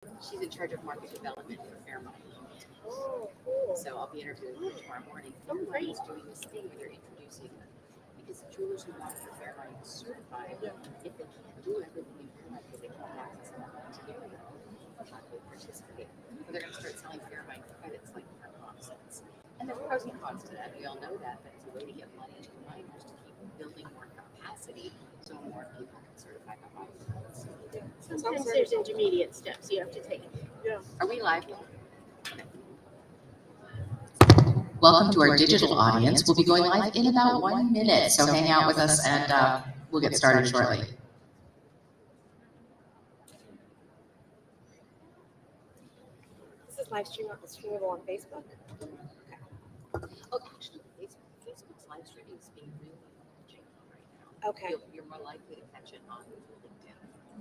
She's in charge of market development for Fairmont. Oh, cool. So I'll be interviewing her tomorrow morning. Fairmont is doing this thing where they're introducing, because jewelers who want their Fairmont certified, if they can't do everything in Fairmont because they can't access the material, they're not going to participate. But they're going to start selling Fairmont credits like comp sets. And there's pros and cons to that. We all know that, but it's a way to get money to miners to keep building more capacity so more people can certify credits. Sometimes there's intermediate steps you have to take. Yeah. Are we live? Welcome to our digital audience. We'll be going live in about 1 minute, so hang out with us and we'll get started shortly. This is live streamable on Facebook. Oh, actually, Facebook's live streaming is being really janky right now. Okay. You're more likely to catch it on LinkedIn.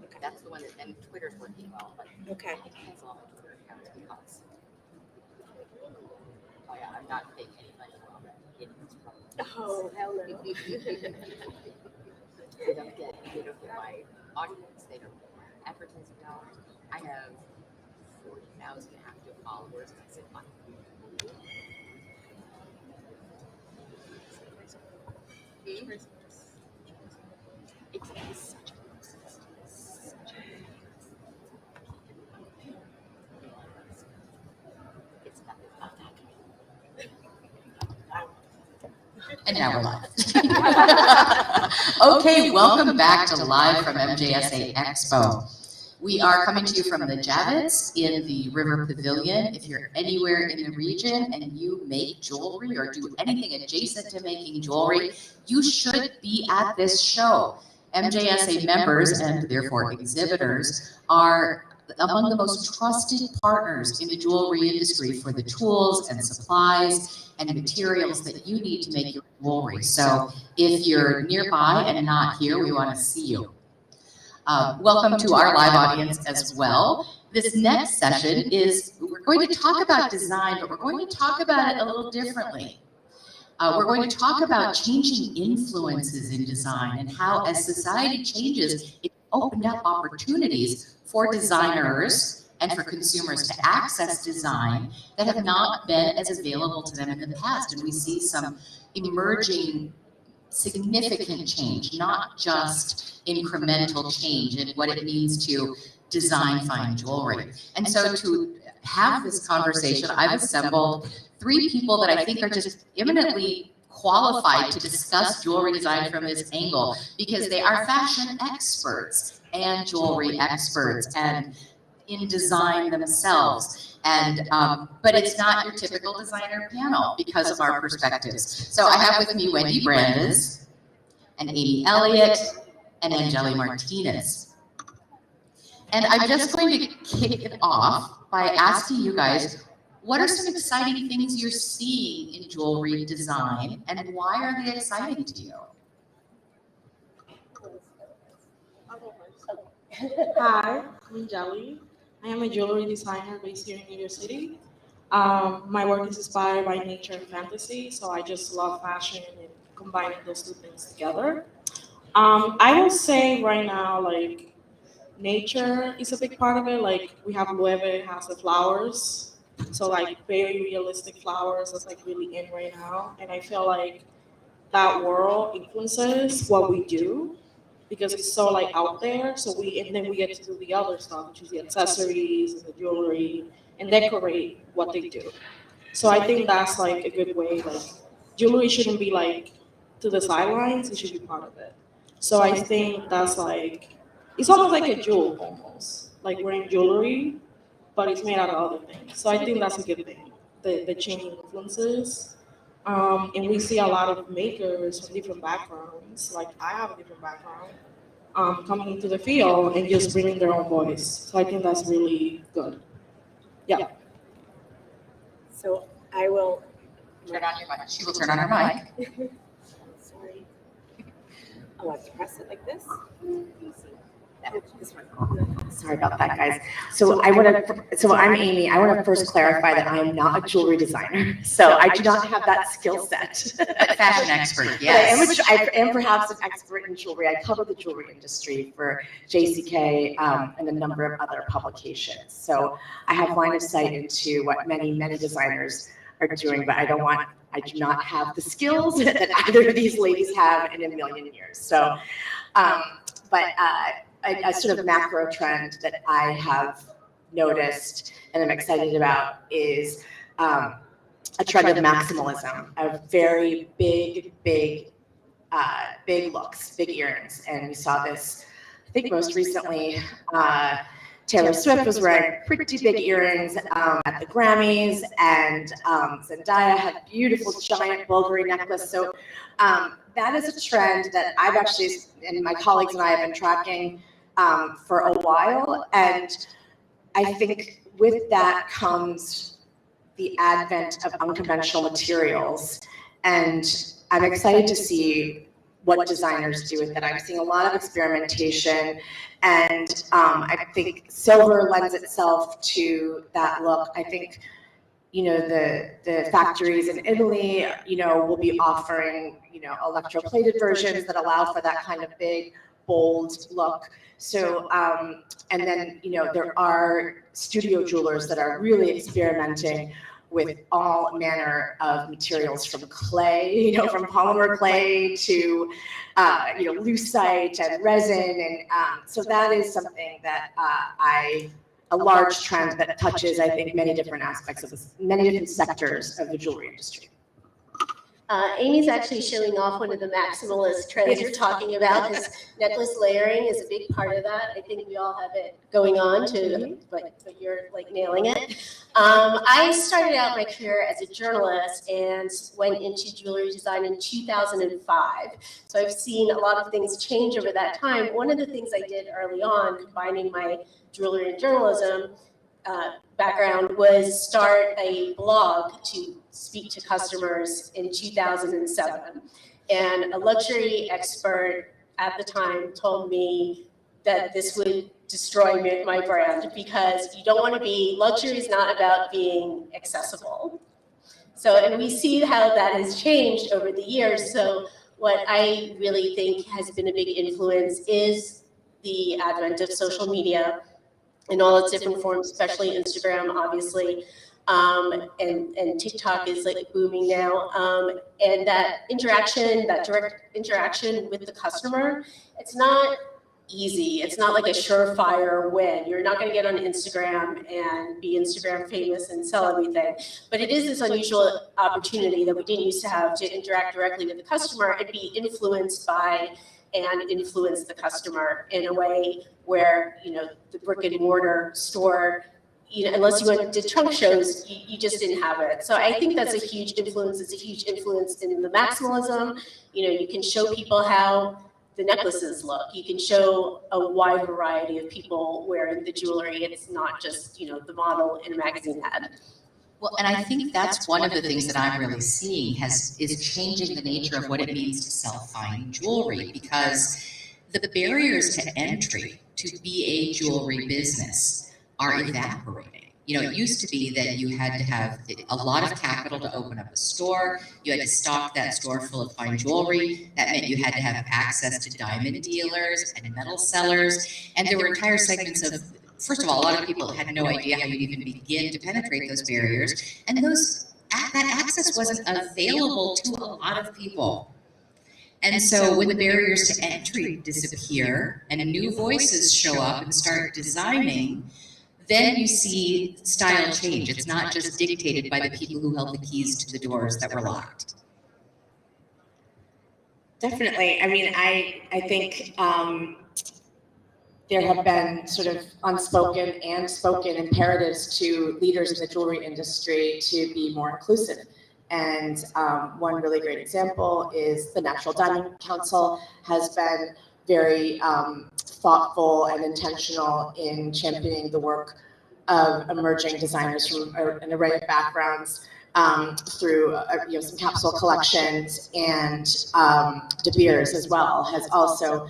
Okay. That's the one that, and Twitter's working well, but okay. I cancel all my Twitter accounts because I'm not paying any money while I'm getting this problem. Oh, hell no. They don't get my audience, they don't get my advertising dollars. I have 40,000 active followers, and I said, fine. It's such a process. It's not that. And now we're live. Okay, welcome back to Live from MJSA Expo. We are coming to you from the Javits in the River Pavilion. If you're anywhere in the region and you make jewelry or do anything adjacent to making jewelry, you should be at this show. MJSA members and therefore exhibitors are among the most trusted partners in the jewelry industry for the tools and supplies and materials that you need to make your jewelry. So if you're nearby and not here, we want to see you. Welcome to our live audience as well. This next session is, we're going to talk about design, but we're going to talk about it a little differently. We're going to talk about changing influences in design and how, as society changes, it opened up opportunities for designers and for consumers to access design that have not been as available to them in the past. And we see some emerging significant change, not just incremental change in what it means to design fine jewelry. And so to have this conversation, I've assembled 3 people that I think are just eminently qualified to discuss jewelry design from this angle, because they are fashion experts and jewelry experts and in design themselves. And but it's not your typical designer panel because of our perspectives. So I have with me Wendy Brandes and Elliott and Angely Martinez. And I'm just going to kick it off by asking you guys, what are some exciting things you're seeing in jewelry design, and why are they exciting to you? Hi, I'm Angely. I am a jewelry designer based here in New York City. My work is inspired by nature and fantasy, so I just love fashion and combining those 2 things together. I will say right now, like, nature is a big part of it. Like, we have Loewe has the flowers, so like very realistic flowers that's like really in right now. And I feel like that world influences what we do because it's so like out there. So then we get to do the other stuff, which is the accessories and the jewelry and decorate what they do. So I think that's like a good way. Like, jewelry shouldn't be like to the sidelines; it should be part of it. So I think that's like, it's almost like a jewel almost, like wearing jewelry, but it's made out of other things. So I think that's a good thing, the changing influences. And we see a lot of makers from different backgrounds, like I have a different background, coming into the field and just bringing their own voice. So I think that's really good. Yeah. So I will Turn on your mic. She will turn on her mic. Sorry. Oh, I have to press it like this. Easy. This one. Sorry about that, guys. So I'm Amy. I want to first clarify that I am not a jewelry designer. So I do not have that skill set. But fashion expert, But yes. I am perhaps an expert in jewelry. I cover the jewelry industry for JCK and a number of other publications. So I have line of sight into what many designers are doing, but I do not have the skills that either of these ladies have in a million years. So, a sort of macro trend that I have noticed and I'm excited about is a trend of maximalism, of very big looks, big earrings. And we saw this, I think most recently, Taylor Swift was wearing pretty big earrings at the Grammys, and Zendaya had a beautiful giant Bulgari necklace. So that is a trend that I've actually, and my colleagues and I have been tracking for a while. And I think with that comes the advent of unconventional materials. And I'm excited to see what designers do with it. I'm seeing a lot of experimentation, and I think silver lends itself to that look. I think, the factories in Italy, will be offering, electroplated versions that allow for that kind of big, bold look. So, and then, there are studio jewelers that are really experimenting with all manner of materials, from clay, from polymer clay to, lucite and resin. And so that is something that a large trend that touches, I think, many different aspects of this, many different sectors of the jewelry industry. Amy's actually showing off one of the maximalist trends you're talking about, because necklace layering is a big part of that. I think we all have it going on too, but you're like nailing it. I started out my career as a journalist and went into jewelry design in 2005. So I've seen a lot of things change over that time. One of the things I did early on, combining my jewelry and journalism background, was start a blog to speak to customers in 2007. And a luxury expert at the time told me that this would destroy my brand, because you don't want to be, luxury is not about being accessible. So, and we see how that has changed over the years. So what I really think has been a big influence is the advent of social media in all its different forms, especially Instagram, obviously. And TikTok is like booming now. And that interaction, that direct interaction with the customer, it's not easy. It's not like a surefire win. You're not going to get on Instagram and be Instagram famous and sell everything. But it is this unusual opportunity that we didn't used to have, to interact directly with the customer and be influenced by and influence the customer in a way where, the brick and mortar store, unless you went to trunk shows, you just didn't have it. So I think that's a huge influence. It's a huge influence in the maximalism. You can show people how the necklaces look. You can show a wide variety of people wearing the jewelry. It's not just, the model in a magazine ad. Well, and I think that's one of the things that I'm really seeing is changing the nature of what it means to sell fine jewelry, because the barriers to entry to be a jewelry business are evaporating. It used to be that you had to have a lot of capital to open up a store. You had to stock that store full of fine jewelry. That meant you had to have access to diamond dealers and metal sellers. And there were entire segments of, first of all, a lot of people had no idea how you'd even begin to penetrate those barriers. And that access wasn't available to a lot of people. And so when the barriers to entry disappear and new voices show up and start designing, then you see style change. It's not just dictated by the people who held the keys to the doors that were locked. Definitely. I mean, I think there have been sort of unspoken and spoken imperatives to leaders in the jewelry industry to be more inclusive. And one really great example is the Natural Diamond Council has been very thoughtful and intentional in championing the work of emerging designers from an array of backgrounds through some capsule collections, and De Beers as well has also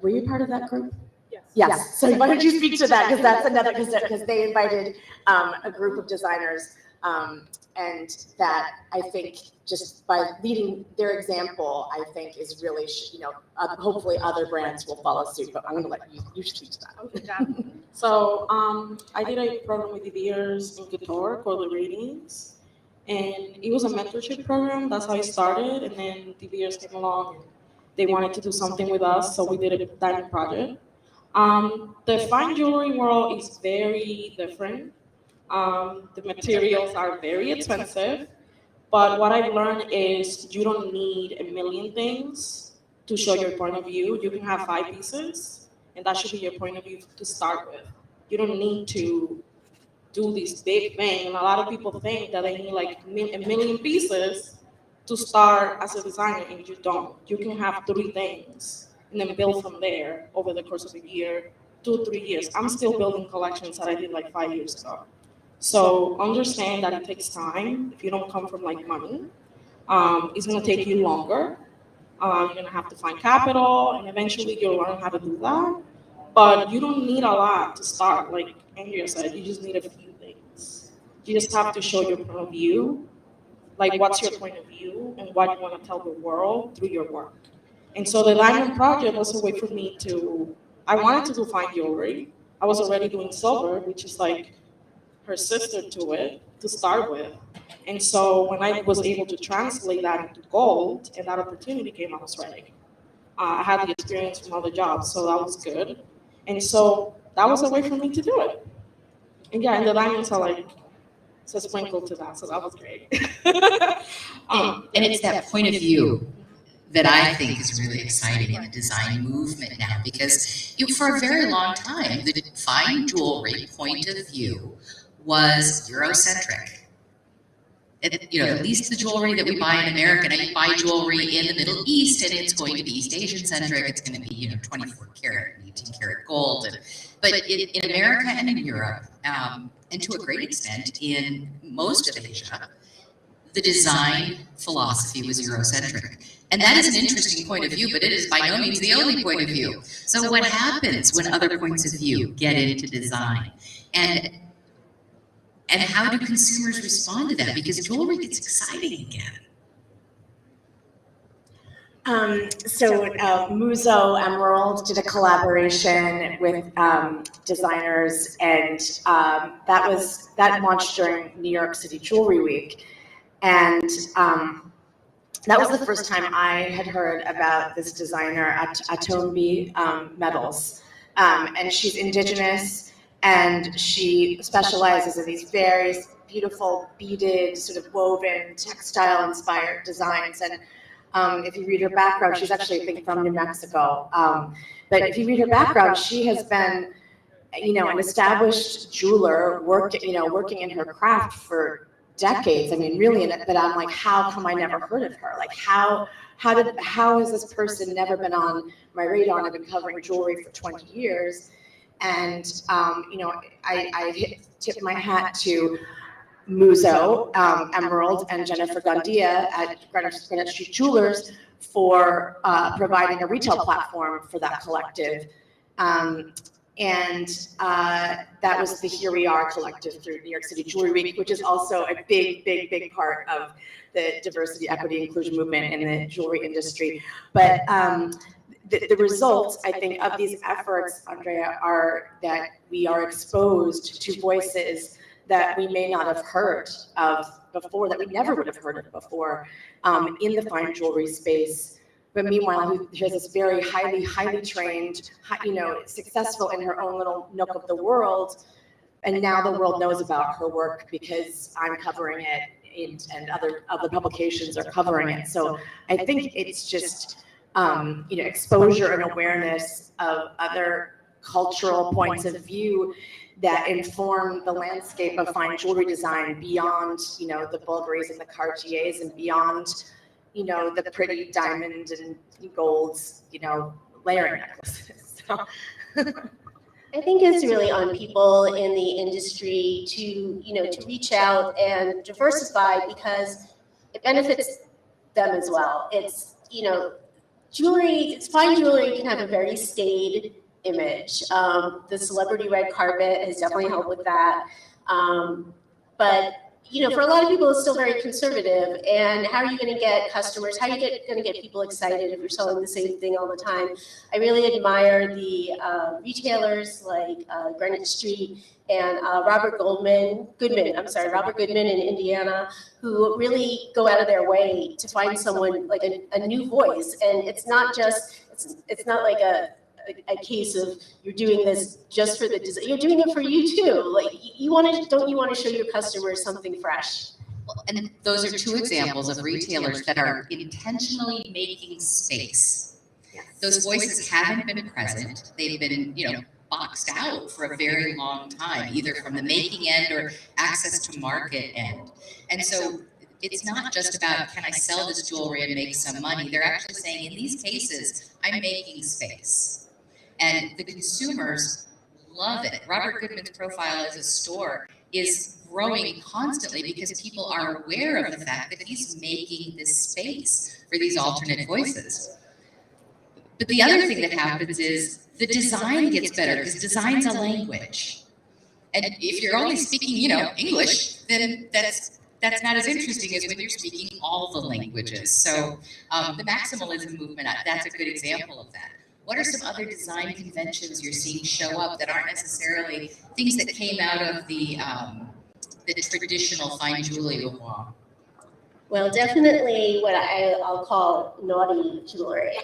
were you part of that group? Yes. Yes. So why don't you speak to that? Because that's another, because they invited a group of designers, and that I think just by leading their example, I think is really, hopefully other brands will follow suit. But I'm going to let you speak to that. Okay. So I did a program with Elliott in Couture called the Ratings, and it was a mentorship program. That's how it started, and then Elliott came along and they wanted to do something with us, so we did a diamond project. The fine jewelry world is very different. The materials are very expensive, but what I've learned is you don't need a million things to show your point of view. You can have 5 pieces, and that should be your point of view to start with. You don't need to do this big thing, and a lot of people think that they need like a million pieces to start as a designer, and you don't. You can have 3 things and then build from there over the course of a year, 2, 3 years. I'm still building collections that I did like 5 years ago. So understand that it takes time. If you don't come from like money, it's gonna take you longer. You're gonna have to find capital, and eventually you'll learn how to do that. But you don't need a lot to start. Like Andrea said, you just need a few things. You just have to show your point of view, like what's your point of view and what you want to tell the world through your work. And so the diamond project was a way for me to, I wanted to do fine jewelry. I was already doing silver, which is like her sister to it to start with. And so when I was able to translate that into gold and that opportunity came, I was ready. I had the experience from other jobs, so that was good. And so that was a way for me to do it. And yeah, and the diamonds are like, it's a sprinkle to that, so that was great. And it's that point of view that I think is really exciting in the design movement now, because for a very long time, the fine jewelry point of view was Eurocentric. At least the jewelry that we buy in America, now you buy jewelry in the Middle East and it's going to be East Asian centric, it's going to be, 24 karat, 18 karat gold. But in America and in Europe, and to a great extent in most of Asia, the design philosophy was Eurocentric. And that is an interesting point of view, but it is by no means the only point of view. So what happens when other points of view get into design? And how do consumers respond to that? Because jewelry gets exciting again. Muso Emerald did a collaboration with designers, and that launched during New York City Jewelry Week. And that was the first time I had heard about this designer, Atombi Metals. And she's indigenous, and she specializes in these very beautiful beaded, sort of woven, textile-inspired designs. And if you read her background, she's actually, I think, from New Mexico. But if you read her background, she has been, an established jeweler, working in her craft for decades. I mean, really, but I'm like, how come I never heard of her? Like, how has this person never been on my radar? And I've been covering jewelry for 20 years. And, I tip my hat to Muso Emerald and Jennifer Gandia at Greenwich Street Jewelers for providing a retail platform for that collective. And that was the Here We Are collective through New York City Jewelry Week, which is also a big part of the diversity, equity, inclusion movement in the jewelry industry. But the results, I think, of these efforts, Andrea, are that we are exposed to voices that we may not have heard of before, that we never would have heard of before in the fine jewelry space. But meanwhile, here's this very highly trained, successful in her own little nook of the world. And now the world knows about her work because I'm covering it and other publications are covering it. So I think it's just, exposure and awareness of other cultural points of view that inform the landscape of fine jewelry design beyond, the Bulgaris and the Cartiers and beyond, the pretty diamond and golds, layering necklaces. So. I think it's really on people in the industry to reach out and diversify, because it benefits them as well. It's, jewelry, fine jewelry can have a very staid image. The celebrity red carpet has definitely helped with that. But you know, for a lot of people, it's still very conservative. And how are you going to get customers? How are you going to get people excited if you're selling the same thing all the time? I really admire the retailers like Greenwich Street and Robert Goodman in Indiana, who really go out of their way to find someone like a new voice. And it's not just, it's not like a case of you're doing this just for the design. You're doing it for you too. Like don't you want to show your customers something fresh? Well, and those are two examples of retailers that are intentionally making space. Those voices haven't been present. They've been, boxed out for a very long time, either from the making end or access to market end. And so it's not just about, can I sell this jewelry and make some money? They're actually saying, in these cases, I'm making space. And the consumers love it. Robert Goodman's profile as a store is growing constantly because people are aware of the fact that he's making this space for these alternate voices. But the other thing that happens is the design gets better because design's a language. And if you're only speaking, English, then that's not as interesting as when you're speaking all the languages. So the maximalism movement, that's a good example of that. What are some other design conventions you're seeing show up that aren't necessarily things that came out of the traditional fine jewelry oeuvre? Well, definitely what I'll call naughty jewelry.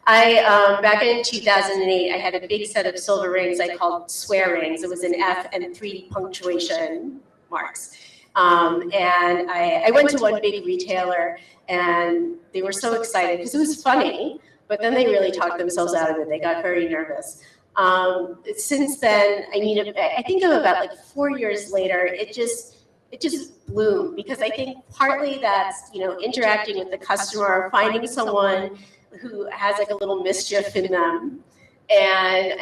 Back in 2008, I had a big set of silver rings I called swear rings. It was an F and 3 punctuation marks. And I went to one big retailer and they were so excited because it was funny. But then they really talked themselves out of it. They got very nervous. Since then, I think of about like 4 years later, it just bloomed because I think partly that's, interacting with the customer, finding someone who has like a little mischief in them. And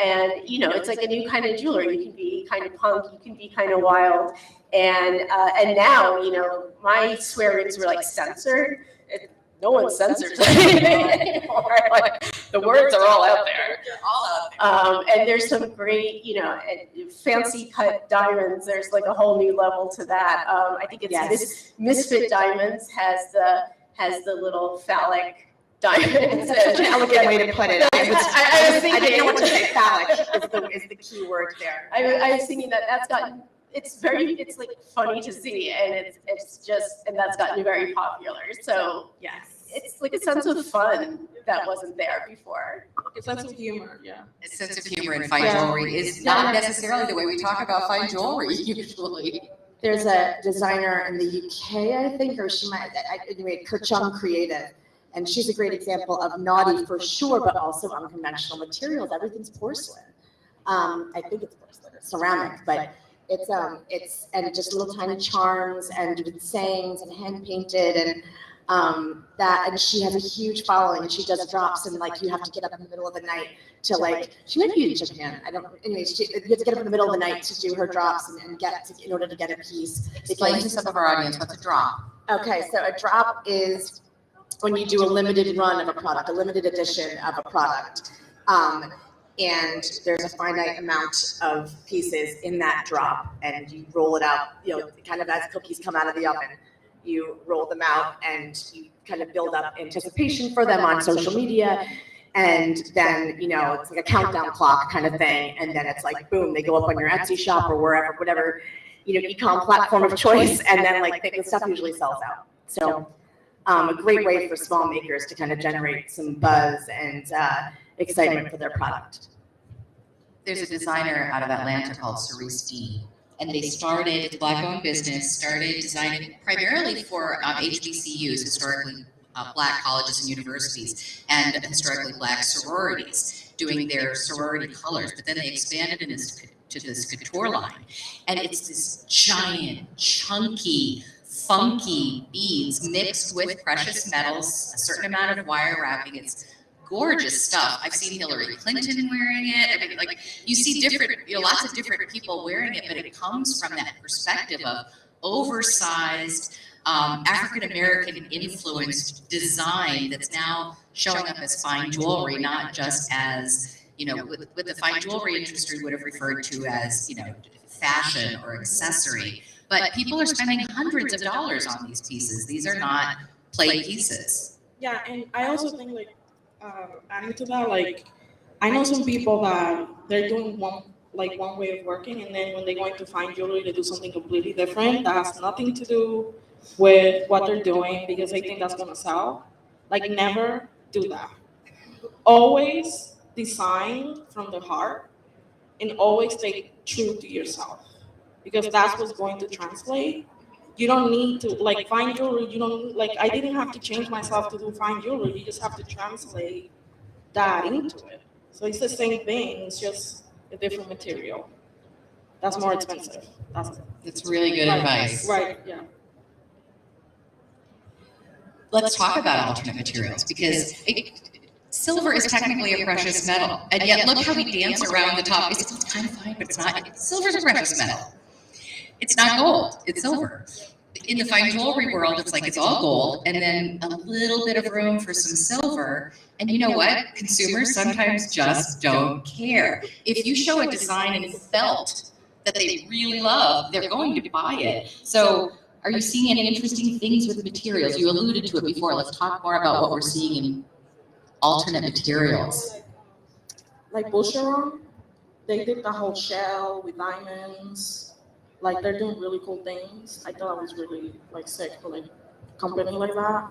it's like a new kind of jewelry. You can be kind of punk, you can be kind of wild. And now, my swear rings were like censored. No one censors anything anymore. Like, the words are all out there. They're all out there. And there's some great, fancy cut diamonds. There's like a whole new level to that. I think it's Misfit Diamonds has the little phallic diamonds. Such an elegant way to put it. I was thinking, I didn't know what to say. Phallic is the key word there. I was thinking that's gotten. It's like funny to see, and that's gotten very popular. So yes, it's like a sense of fun that wasn't there before. A sense of humor, yeah. A sense of humor in fine jewelry is not necessarily the way we talk about fine jewelry usually. There's a designer in the UK, I think, or she might, anyway, Kerchung Creative. And she's a great example of naughty for sure, but also unconventional materials. Everything's porcelain. I think it's porcelain or ceramic, but it's and just little tiny charms and with sayings and hand painted and and she has a huge following and she does drops and like you have to get up in the middle of the night to like, she might be in Japan. I don't, anyways, you have to get up in the middle of the night to do her drops and in order to get a piece. Explain to some of our audience what's a drop. Okay, so a drop is when you do a limited run of a product, a limited edition of a product. And there's a finite amount of pieces in that drop and you roll it out, kind of as cookies come out of the oven. You roll them out and you kind of build up anticipation for them on social media. And then, it's like a countdown clock kind of thing. And then it's like, boom, they go up on your Etsy shop or wherever, whatever, e-com platform of choice. And then like the stuff usually sells out. So a great way for small makers to kind of generate some buzz and excitement for their product. There's a designer out of Atlanta called Cerise D. And they started, a Black-owned business, started designing primarily for HBCUs, historically Black colleges and universities, and historically Black sororities, doing their sorority colors. But then they expanded to this couture line. And it's this giant, chunky, funky beads mixed with precious metals, a certain amount of wire wrapping. It's gorgeous stuff. I've seen Hillary Clinton wearing it. I mean, like you see different, lots of different people wearing it, but it comes from that perspective of oversized, African-American influenced design that's now showing up as fine jewelry, not just as, what the fine jewelry industry would have referred to as, fashion or accessory. But people are spending hundreds of dollars on these pieces. These are not play pieces. Yeah, and I also think like adding to that, like I know some people that they're doing one way of working, and then when they go into fine jewelry, they do something completely different that has nothing to do with what they're doing because they think that's gonna sell. Like never do that. Always design from the heart and always stay true to yourself because that's what's going to translate. You don't need to like fine jewelry. You don't like. I didn't have to change myself to do fine jewelry. You just have to translate that into it. So it's the same thing. It's just a different material. That's more expensive. That's really good advice. Right. Yeah. Let's talk about alternate materials because silver is technically a precious metal, and yet look how we dance around the top. It's kind of fine, but it's not. Silver's a precious metal. It's not gold, it's silver. In the fine jewelry world, it's like it's all gold and then a little bit of room for some silver. And you know what? Consumers sometimes just don't care. If you show a design in felt that they really love, they're going to buy it. So are you seeing any interesting things with materials? You alluded to it before. Let's talk more about what we're seeing in alternate materials. Like Boucheron, they did the whole shell with diamonds. Like they're doing really cool things. I thought it was really like sick for like a company like that.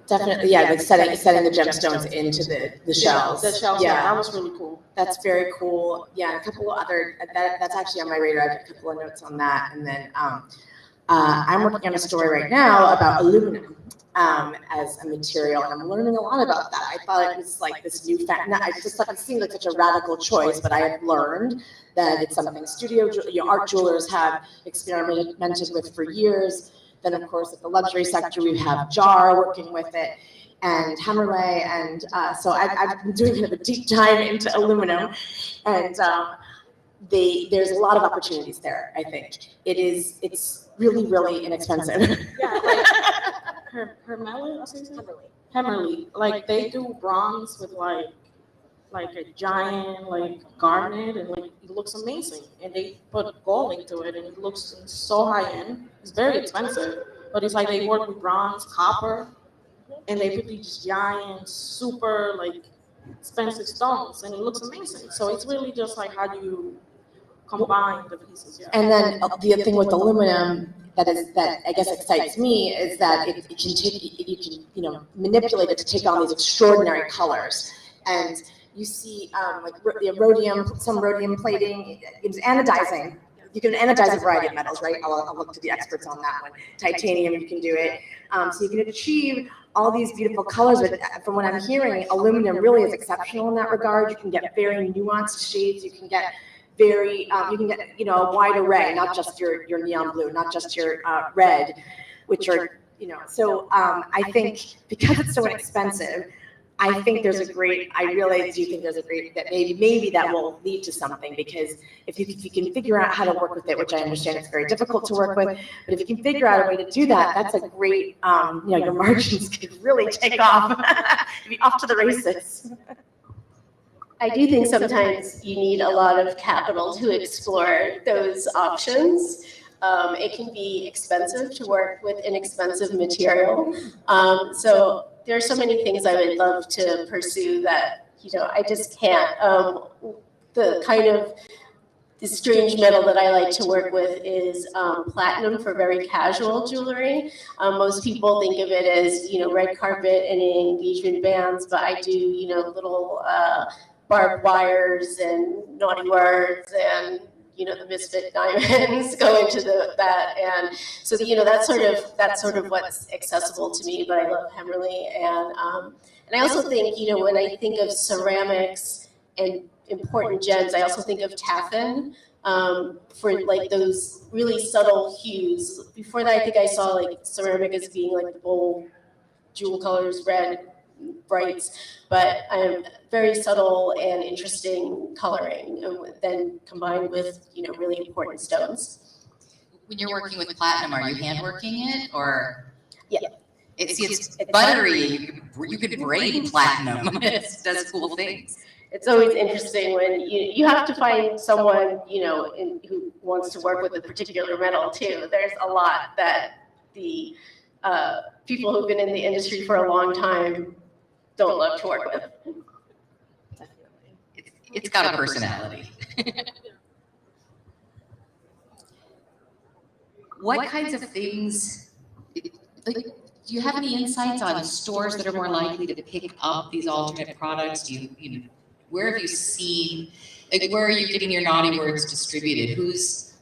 Definitely, yeah, like setting the gemstones into the shells. The shells, yeah, that was really cool. That's very cool. Yeah, a couple of other, that's actually on my radar. I have a couple of notes on that. And then I'm working on a story right now about aluminum as a material, and I'm learning a lot about that. I thought it was like this new fact. I just thought it seemed like such a radical choice, but I have learned that it's something art jewelers have experimented with for years. Then, of course, at the luxury sector, we have JAR working with it, and Hammerley, and so I've been doing kind of a deep dive into aluminum, and there's a lot of opportunities there. I think it's really, really inexpensive. Yeah, like Hammerley, like they do bronze with like a giant like garnet, and like it looks amazing, and they put gold into it, and it looks so high end. It's very expensive, but it's like they work with bronze, copper, and they put these giant, super like expensive stones, and it looks amazing. So it's really just like how do you combine the pieces. Yeah. And then the thing with aluminum that I guess excites me is that you can manipulate it to take on these extraordinary colors. And you see like some rhodium plating, it's anodizing. You can anodize a variety of metals, right? I'll look to the experts on that one. Titanium, you can do it. So you can achieve all these beautiful colors, but from what I'm hearing, aluminum really is exceptional in that regard. You can get very nuanced shades. You can get a wide array, not just your neon blue, not just your red, which are, so I think because it's so inexpensive, I really do think there's a great, that maybe that will lead to something, because if you can figure out how to work with it, which I understand it's very difficult to work with, but if you can figure out a way to do that, that's a great, your margins could really take off, be off to the races. I do think sometimes you need a lot of capital to explore those options. It can be expensive to work with inexpensive material. So there are so many things I would love to pursue that, I just can't. The strange metal that I like to work with is platinum for very casual jewelry. Most people think of it as, red carpet and engagement bands, but I do, little barbed wires and naughty words and the misfit diamonds go into that, and so that's sort of what's accessible to me. But I love Hammerley, and I also think when I think of ceramics and important gems, I also think of taffin for like those really subtle hues. Before that, I think I saw like ceramic as being like the bold jewel colors, red, brights, but very subtle and interesting coloring, then combined with really important stones. When you're working with platinum, are you hand working it or? Yeah. It's buttery. You could braid platinum. It does cool things. It's always interesting when you have to find someone, who wants to work with a particular metal too. There's a lot that the people who've been in the industry for a long time don't love to work with. It's got a personality. What kinds of things, like, do you have any insights on stores that are more likely to pick up these alternate products? Where have you seen, like, where are you getting your naughty words distributed? Who's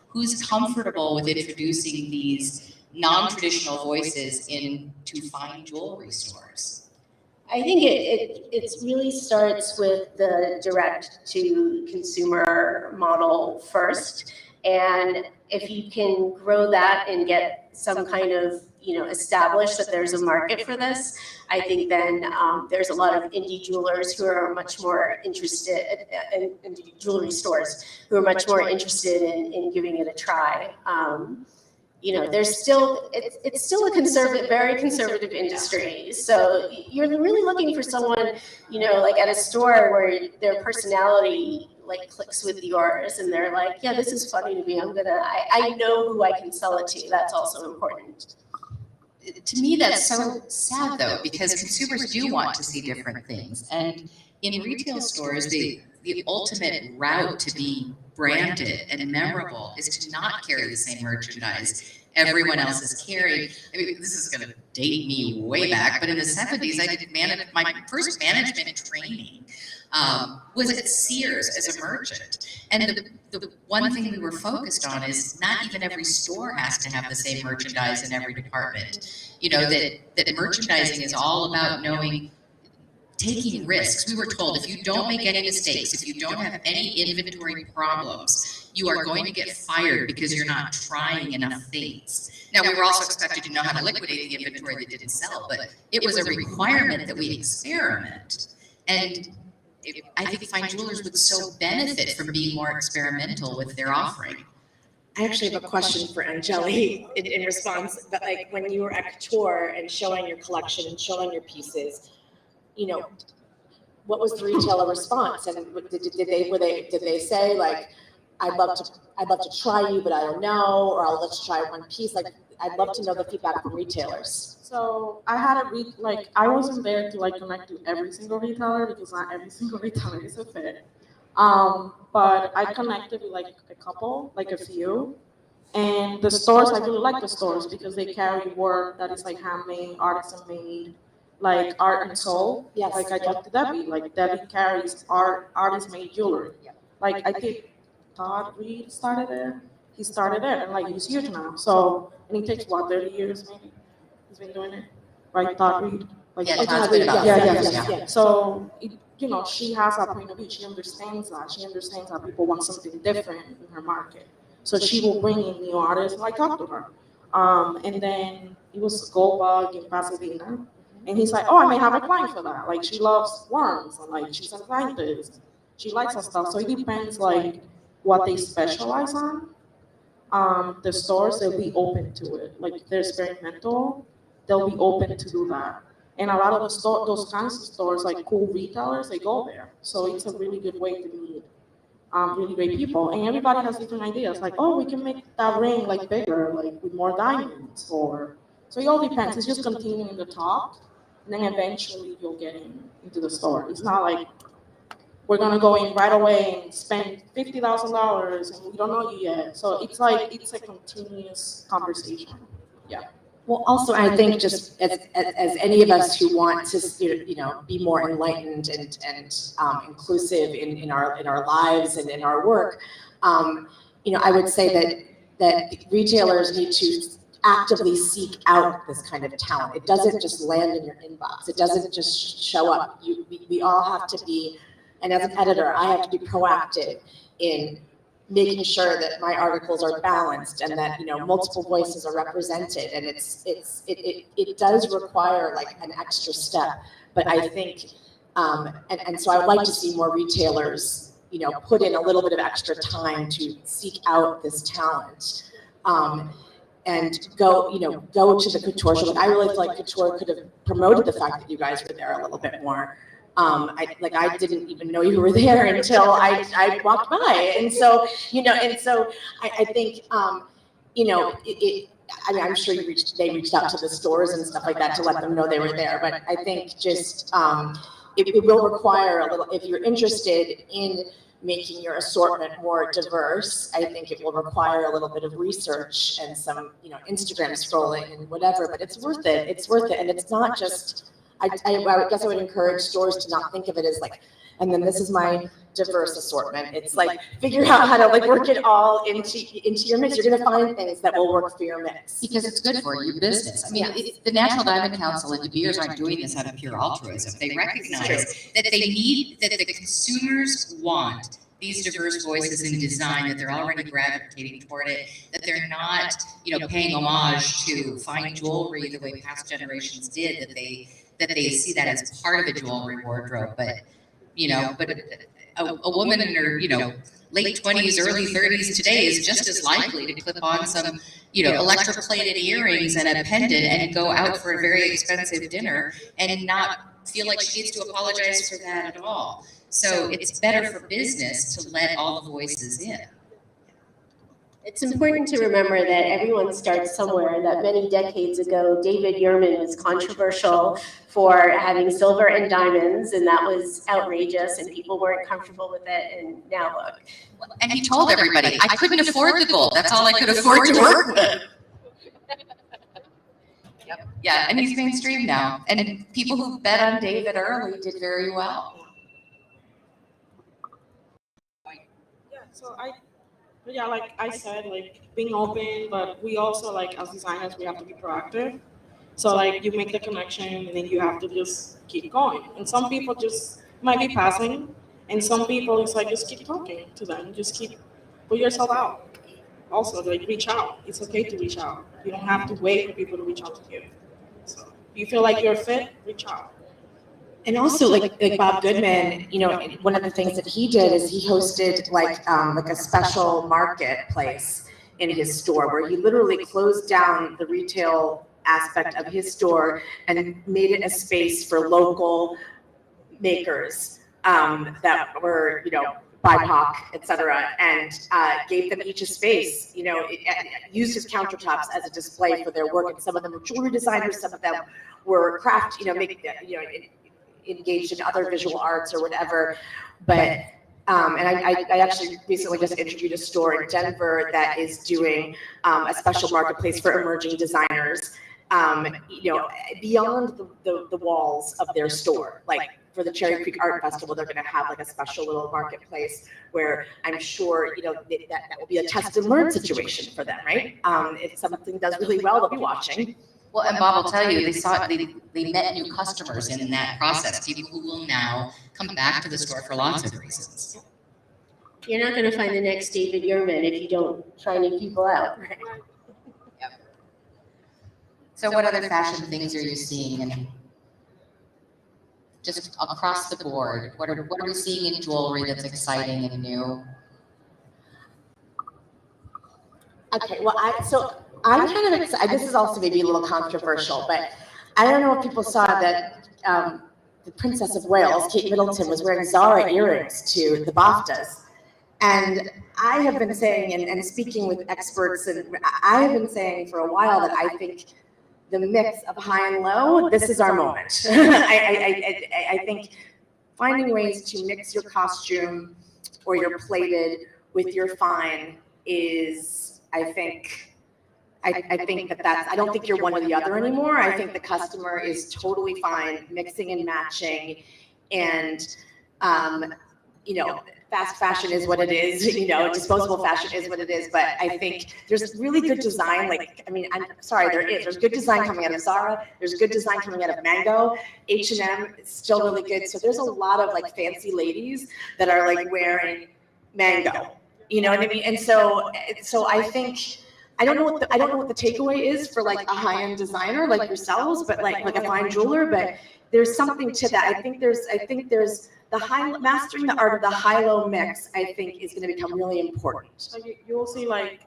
comfortable with introducing these non-traditional voices into fine jewelry stores? I think it really starts with the direct to consumer model first. And if you can grow that and get some kind of, establish that there's a market for this, I think then there's a lot of indie jewelers who are much more interested, in jewelry stores who are much more interested in giving it a try. There's still, it's still a very conservative industry. So you're really looking for someone, like at a store where their personality like clicks with yours and they're like, yeah, this is funny to me. I know who I can sell it to. That's also important. To me, that's so sad though, because consumers do want to see different things. And in retail stores, the ultimate route to be branded and memorable is to not carry the same merchandise everyone else is carrying. I mean, this is going to date me way back, but in the 70s, I did my first management training was at Sears as a merchant. And the one thing we were focused on is not even every store has to have the same merchandise in every department. That merchandising is all about taking risks. We were told if you don't make any mistakes, if you don't have any inventory problems, you are going to get fired because you're not trying enough things. Now, we were also expected to know how to liquidate the inventory that didn't sell, but it was a requirement that we experiment. And I think fine jewelers would so benefit from being more experimental with their offering. I actually have a question for Angely in response, but like when you were at Couture and showing your collection and showing your pieces, what was the retailer response? And did they say like, I'd love to try you, but I don't know, or I'll let you try one piece? Like, I'd love to know the feedback from retailers. So I had I wasn't there to connect to every single retailer because not every single retailer is a fit. But I connected with a couple, a few. And the stores, I really like the stores because they carry work that is handmade, artisan made, art and soul. Yes. I talked to Debbie, Debbie carries artist made jewelry. I think Todd Reed started there. He started there and he's huge now. So, and he takes 30 years maybe? He's been doing it, right? Todd Reed. Todd's been about 30 years, yeah. So, she has a point of view. She understands that. She understands that people want something different in her market. So she will bring in new artists. I talked to her. And then it was Goldbug in Pasadena. And he's like, oh, I may have a client for that. She loves worms. And she's a scientist. She likes that stuff. So it depends what they specialize on. The stores, they'll be open to it. They're experimental. They'll be open to do that. And a lot of those kinds of stores, cool retailers, they go there. So it's a really good way to meet really great people. And everybody has different ideas. Oh, we can make that ring bigger, with more diamonds. So it all depends. It's just continuing to talk, and then eventually you'll get into the store. It's not we're gonna go in right away and spend $50,000 and we don't know you yet. So it's it's a continuous conversation. Yeah. Well, also, I think just as any of us who want to, be more enlightened and inclusive in our lives and in our work, I would say that retailers need to actively seek out this kind of talent. It doesn't just land in your inbox. It doesn't just show up. We all have to be, and as an editor, I have to be proactive in making sure that my articles are balanced and that multiple voices are represented, and it does require an extra step. But I think and so I would like to see more retailers put in a little bit of extra time to seek out this talent. and go to the couture show. Like, I really feel like couture could have promoted the fact that you guys were there a little bit more. I didn't even know you were there until I walked by, and so I think I mean, I'm sure they reached out to the stores and stuff like that to let them know they were there, but I think just it will require a little, if you're interested in making your assortment more diverse, I think it will require a little bit of research and some, Instagram scrolling and whatever, but it's worth it. It's worth it. And it's not just, I guess I would encourage stores to not think of it as like, and then this is my diverse assortment. It's like, figure out how to like work it all into your mix. You're going to find things that will work for your mix. Because it's good for your business. I mean, the Natural Diamond Council and De Beers aren't doing this out of pure altruism. They recognize that the consumers want these diverse voices in design, that they're already gravitating toward it, that they're not, paying homage to fine jewelry the way past generations did, that they see that as part of a jewelry wardrobe. But a woman in her, late 20s, early 30s today is just as likely to clip on some, electroplated earrings and a pendant and go out for a very expensive dinner and not feel like she needs to apologize for that at all. So it's better for business to let all the voices in. It's important to remember that everyone starts somewhere, that many decades ago, David Yurman was controversial for having silver and diamonds, and that was outrageous, and people weren't comfortable with it, and now look. And he told everybody, I couldn't afford the gold. That's all I could afford to work with. Yep. Yeah, and he's mainstream now. And people who bet on David early did very well. Yeah, like I said, like being open, but we also, like, as designers, we have to be proactive. So like you make the connection and then you have to just keep going. And some people just might be passing, and some people it's like just keep talking to them, just put yourself out. Also, like reach out. It's okay to reach out. You don't have to wait for people to reach out to you. So if you feel like you're fit, reach out. And also, like Bob Goodman, one of the things that he did is he hosted like a special marketplace in his store where he literally closed down the retail aspect of his store and made it a space for local makers that were, BIPOC, et cetera, and gave them each a space, used his countertops as a display for their work. And some of them were jewelry designers, some of them were craft, engaged in other visual arts or whatever. But and I actually recently just introduced a store in Denver that is doing a special marketplace for emerging designers, beyond the walls of their store. Like for the Cherry Creek Art Festival, they're going to have like a special little marketplace where I'm sure that will be a test and learn situation for them, right? If something does really well, they'll be watching. Well, and Bob will tell you, they met new customers in that process, people who will now come back to the store for lots of reasons. You're not going to find the next David Yurman if you don't try new people out. Yep. So what other fashion things are you seeing, and just across the board? What are we seeing in jewelry that's exciting and new? Okay, well, I'm kind of excited. This is also maybe a little controversial, but I don't know if people saw that the Princess of Wales, Kate Middleton, was wearing Zara earrings to the BAFTAs. And I have been saying, and speaking with experts, and I have been saying for a while that I think the mix of high and low, this is our moment. I think finding ways to mix your costume or your plated with your fine is, I think that's, I don't think you're one or the other anymore. I think the customer is totally fine mixing and matching, and fast fashion is what it is, disposable fashion is what it is. But I think there's really good design. I'm sorry, there's good design coming out of Zara. There's good design coming out of Mango. H&M is still really good. So there's a lot of like fancy ladies that are like wearing Mango. You know what I mean? And so I think, I don't know what the takeaway is for like a high-end designer like yourselves, but like a fine jeweler, but there's something to that. I think there's the mastering the art of the high-low mix, I think, is going to become really important. So you will see like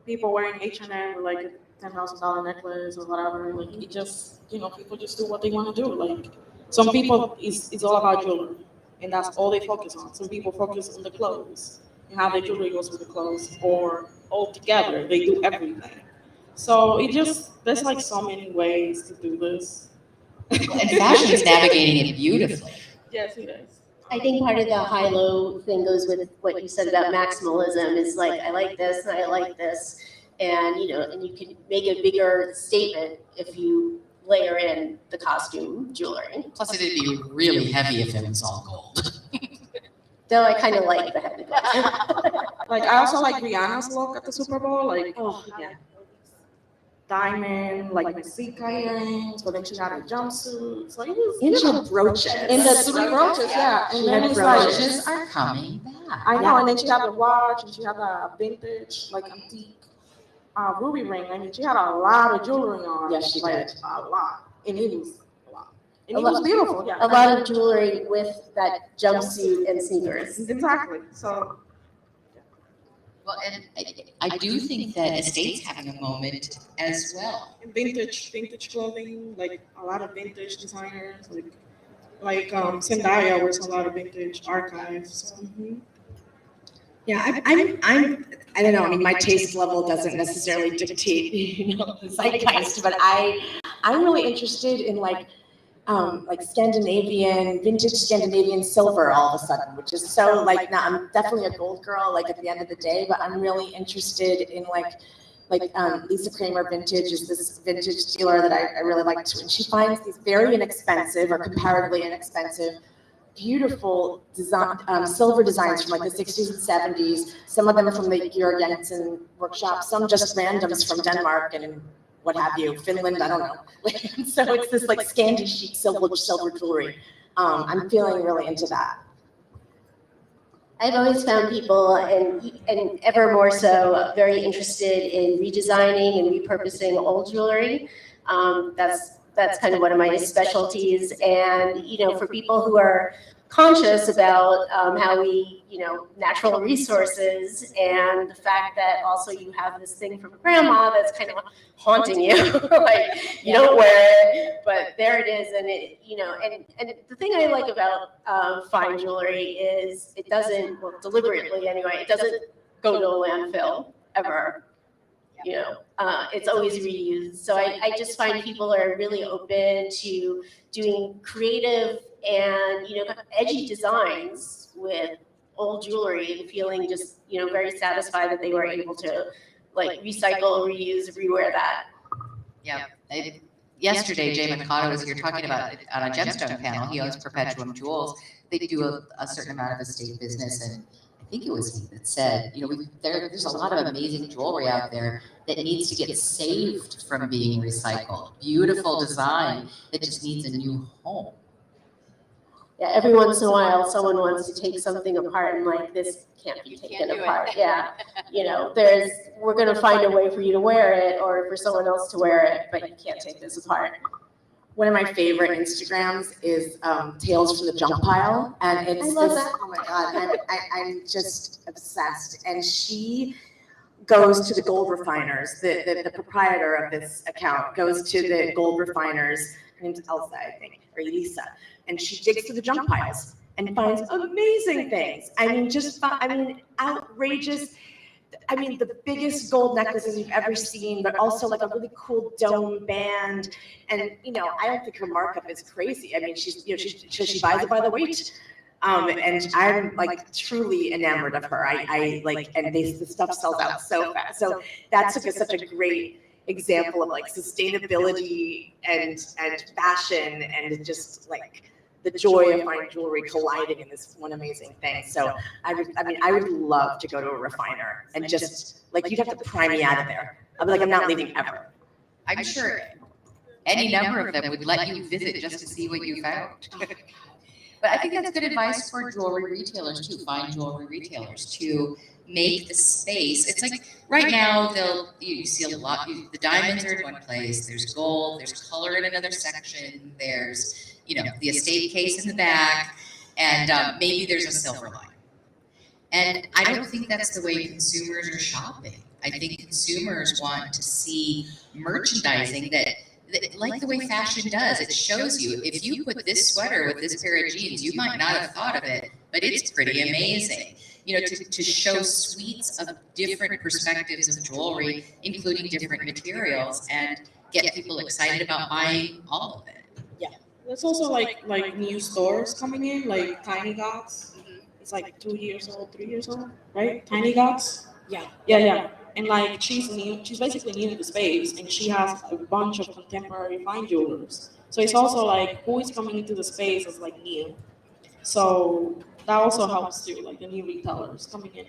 people wearing H&M with like $10,000 necklace or whatever. Like it just, people just do what they want to do. Like some people, it's all about jewelry, and that's all they focus on. Some people focus on the clothes and how the jewelry goes with the clothes, or all together they do everything. So there's like so many ways to do this. And fashion's navigating it beautifully. Yes, it is. I think part of the high-low thing goes with what you said about maximalism is like, I like this and I like this. And, and you can make a bigger statement if you layer in the costume jewelry. Plus, it'd be really heavy if it was all gold. Though I kind of like the heavy gold. Like I also like Rihanna's look at the Super Bowl, like Oh, yeah. diamond, like Mexica earrings, but then she had a jumpsuit. So it was And she had brooches. and the 3 brooches, yeah. And She then had it's like Brooches are coming back. I know, and then she had the watch and she had a vintage, like antique ruby ring. I mean, she had a lot of jewelry on. Yes, she like, did. a lot, and it was a lot, and A it was lot- beautiful. Yeah, A lot of jewelry with that jumpsuit and sneakers. exactly. So Well, and I do think that estate's having a moment as well. and vintage clothing, like a lot of vintage designers, like Zendaya wears a lot of vintage archives. So. Yeah, I don't know. I mean, my taste level doesn't necessarily dictate, the zeitgeist, but I'm really interested in like vintage Scandinavian silver all of a sudden, which is so like, now I'm definitely a gold girl, like at the end of the day, but I'm really interested in like Lisa Kramer Vintage is this vintage dealer that I really like to, and she finds these very inexpensive or comparatively inexpensive beautiful design, silver designs from like the 60s and 70s. Some of them are from the Georg Jensen workshop, some just randoms from Denmark and what have you, Finland, I don't know. So it's this like Scandi chic silver jewelry. I'm feeling really into that. I've always found people, and ever more so, very interested in redesigning and repurposing old jewelry. That's kind of one of my specialties. And, for people who are conscious about how we, natural resources and the fact that also you have this thing from grandma that's kind of haunting you, like you don't wear it, but there it is. And it, and the thing I like about fine jewelry is it doesn't, well, deliberately anyway, it doesn't go to a landfill ever. It's always reused. So I just find people are really open to doing creative and, edgy designs with old jewelry and feeling just, very satisfied that they were able to like recycle, reuse, rewear that. Yeah. Yesterday, Jay Mikado was here talking about it on a gemstone panel. He owns Perpetuum Jewels. They do a certain amount of estate business, and I think it was he that said, there's a lot of amazing jewelry out there that needs to get saved from being recycled. Beautiful design that just needs a new home. Yeah, every once in a while, someone wants to take something apart and like, this can't be taken apart. Yeah, we're gonna find a way for you to wear it or for someone else to wear it, but you can't take this apart. One of my favorite Instagrams is Tales from the Junk Pile, and it's I love this, that. oh my god, I'm just obsessed. And she goes to the gold refiners. The proprietor of this account goes to the gold refiners. Her name's Elsa, I think, or Elisa, and she digs through the junk piles and finds amazing things. Outrageous. The biggest gold necklaces you've ever seen, but also like a really cool dome band. And, I don't think her markup is crazy. I mean, she buys it by the weight. And I'm like truly enamored of her. The stuff sells out so fast. So that's such a great example of like sustainability and fashion and just like the joy of fine jewelry colliding in this one amazing thing. So I would love to go to a refiner and just like, you'd have to pry me out of there. I'll be like, I'm not leaving ever. I'm sure any number of them would let you visit just to see what you found. But I think that's good advice for jewelry retailers too, fine jewelry retailers, to make the space. It's like right now you see a lot. The diamonds are in one place. There's gold. There's color in another section. There's the estate case in the back, and maybe there's a silver line. And I don't think that's the way consumers are shopping. I think consumers want to see merchandising that like the way fashion does. It shows you, if you put this sweater with this pair of jeans, you might not have thought of it, but it's pretty amazing. You know, to show suites of different perspectives of jewelry, including different materials, and get people excited about buying all of it. There's also like new stores coming in, like Tiny Gods. It's like 2 years old, 3 years old, right? Tiny Gods. Yeah. And like she's basically new to the space, and she has a bunch of contemporary fine jewelers. So it's also like who is coming into the space is like new. So that also helps too, like the new retailers coming in.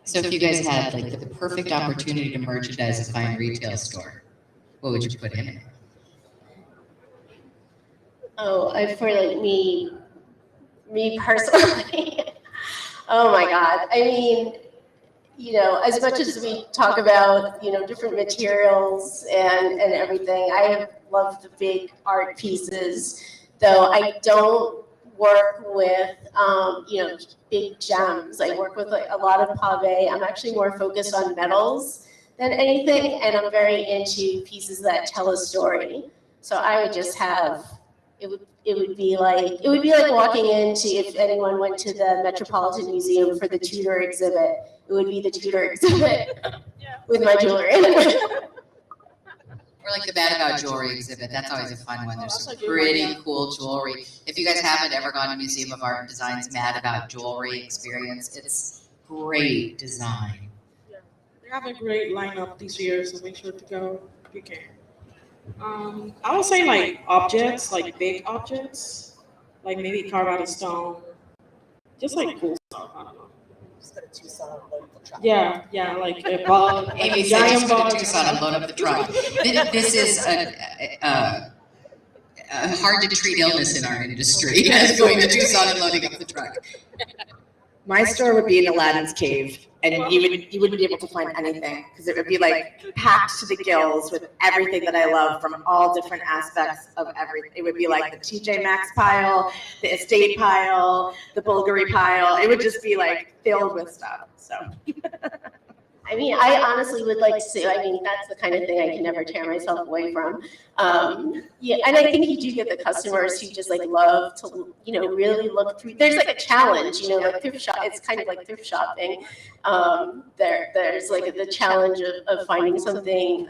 So if you guys had like the perfect opportunity to merchandise a fine retail store, what would you put in it? Oh, for like me personally. Oh my God. I mean, you know, as much as we talk about, you know, different materials and everything, I have loved the big art pieces, though I don't work with, you know, big gems. I work with like a lot of pave. I'm actually more focused on metals than anything, and I'm very into pieces that tell a story. So I would just have, it would be like walking into, if anyone went to the Metropolitan Museum for the Tudor exhibit, it would be the Tudor exhibit with my jewelry. Or like the Bad About Jewelry exhibit. That's always a fun one. There's some pretty cool jewelry. If you guys haven't ever gone to Museum of Art and Design's Mad About Jewelry experience, it's great design. They have a great lineup this year, so make sure to go if you can. I would say like objects, like big objects, like maybe carved out of stone, just like cool stuff. I don't know. Just put a Tucson load the truck. Yeah, like a bug, like Amy a said, giant just go to bug. Tucson and load up the truck. This is a hard to treat illness in our industry, as going to Tucson and loading up the truck. My store would be in Aladdin's cave, and you wouldn't be able to find anything because it would be like packed to the gills with everything that I love from all different aspects of everything. It would be like the TJ Maxx pile, the estate pile, the Bulgari pile. It would just be like filled with stuff. So. I mean, I honestly would like to see, I mean, that's the kind of thing I can never tear myself away from. Yeah, and I think you do get the customers who just like love to, you know, really look through. There's like a challenge, you know, like thrift shop. It's kind of like thrift shopping. There's like the challenge of finding something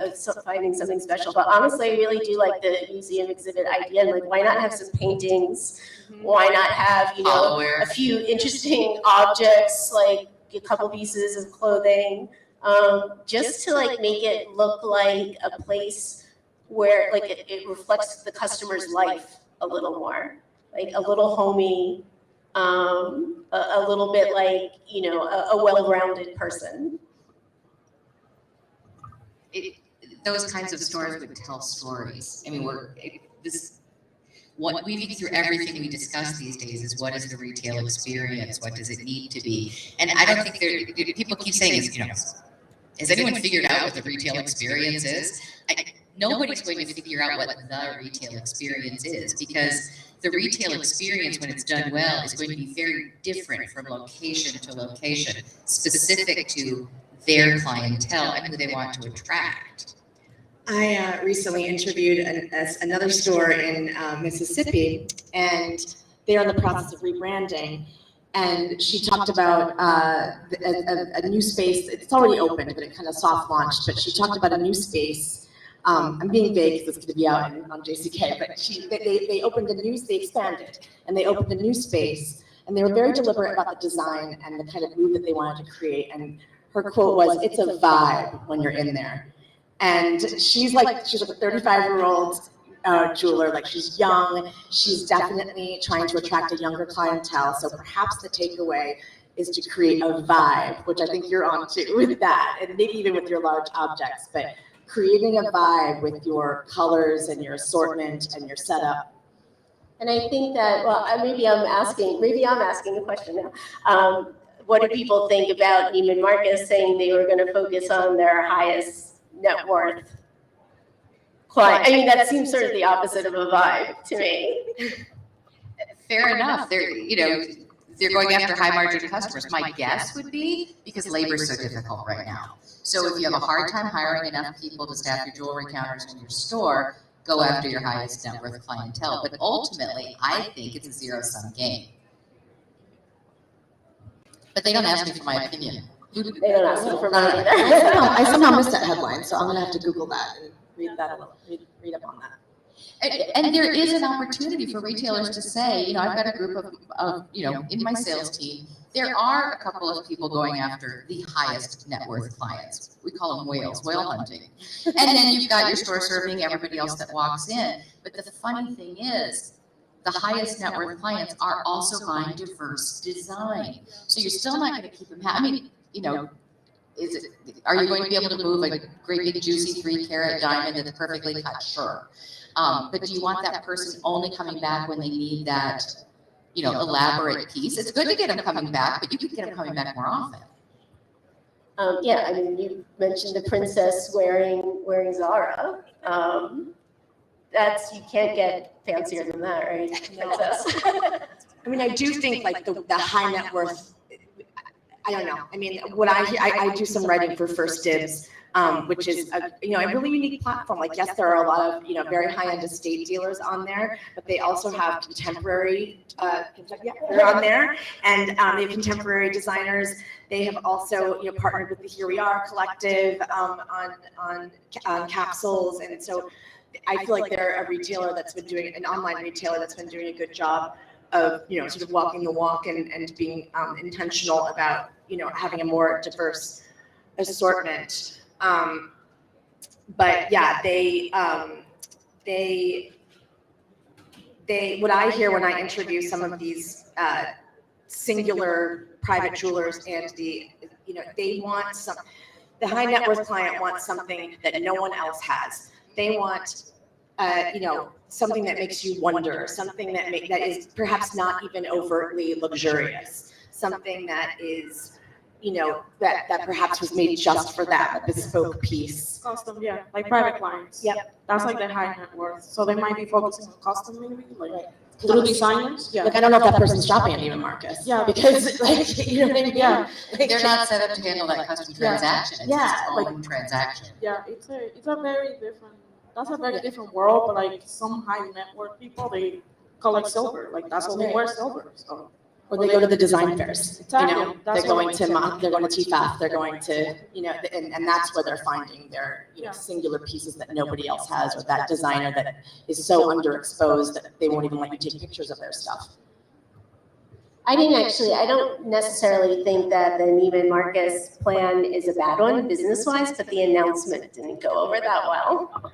special. But honestly, I really do like the museum exhibit idea. And like, why not have some paintings? Why not have, you know, a few interesting objects, like a couple pieces of clothing? Just to like make it look like a place where like it reflects the customer's life a little more, like a little homey, a little bit like, you know, a well-rounded person. Those kinds of stores would tell stories. I mean, what we think through everything we discuss these days is what is the retail experience? What does it need to be? And I don't think people keep saying, you know, has anyone figured out what the retail experience is? Nobody's going to figure out what the retail experience is, because the retail experience, when it's done well, is going to be very different from location to location, specific to their clientele and who they want to attract. I recently interviewed another store in Mississippi, and they're in the process of rebranding. And she talked about a new space. It's already opened, but it kind of soft launched. But she talked about a new space. I'm being vague because it's going to be out on JCK. But they opened they expanded, and they opened a new space. And they were very deliberate about the design and the kind of mood that they wanted to create. And her quote was, "It's a vibe when you're in there." And she's like a 35-year-old jeweler, like she's young. She's definitely trying to attract a younger clientele. So perhaps the takeaway is to create a vibe, which I think you're on to with that, and maybe even with your large objects, but creating a vibe with your colors and your assortment and your setup. And I think that, well, maybe I'm asking a question now. What do people think about Neiman Marcus saying they were going to focus on their highest net worth client? I mean, that seems sort of the opposite of a vibe to me. Fair enough. they're going after high margin customers. My guess would be because labor is so difficult right now. So if you have a hard time hiring enough people to staff your jewelry counters in your store, go after your highest net worth clientele. But ultimately, I think it's a zero-sum game. But they don't ask me for my opinion. They don't ask me for mine either. I somehow missed that headline, so I'm gonna have to Google that and read read up on that. And there is an opportunity for retailers to say, you know, I've got a group of, you know, in my sales team, there are a couple of people going after the highest net worth clients. We call them whales, whale hunting. And then you've got your store serving everybody else that walks in. But the funny thing is, the highest net worth clients are also buying diverse design. So you're still not going to keep them happy. I mean, you know, are you going to be able to move a great big juicy 3-carat diamond that's perfectly cut? Sure. But do you want that person only coming back when they need that, you know, elaborate piece? It's good to get them coming back, but you could get them coming back more often. Yeah, I mean, you mentioned the princess wearing Zara. That's, you can't get fancier than that, right? Princess. I mean, I do think like the high net worth, I don't know. I mean, what I do some writing for First Dibs, which is a really unique platform. Like, yes, there are a lot of, very high-end estate dealers on there, but they also have contemporary, they're on there, and they have contemporary designers. They have also, partnered with the Here We Are collective on capsules, and so I feel like they're a retailer that's been doing, an online retailer that's been doing a good job of, sort of walking the walk and being intentional about, having a more diverse assortment. But yeah, they, what I hear when I interview some of these singular private jewelers and they want the high net worth client wants something that no one else has. They want, something that makes you wonder, something that is perhaps not even overtly luxurious, something that is, that perhaps was made just for them, a bespoke piece. Custom, yeah, like private clients. Yep. That's like the high net worth. So they might be focusing on custom maybe, like through designers. Yeah. Like, I don't know if that person's shopping at Neiman Marcus. Yeah. Because, like, you know what I mean? Yeah. Like, They're not set up to handle that custom transaction. It's its own transaction. Yeah, it's a very different, that's a very different world, but like some high net worth people, they collect silver. Like that's what they wear, silver. So. Or they go to the design fairs, Exactly. they're going to TFAF, they're going to, and that's where they're finding their, singular pieces that nobody else has, or that designer that is so underexposed that they won't even let you take pictures of their stuff. I don't necessarily think that the Neiman Marcus plan is a bad one business-wise, but the announcement didn't go over that well.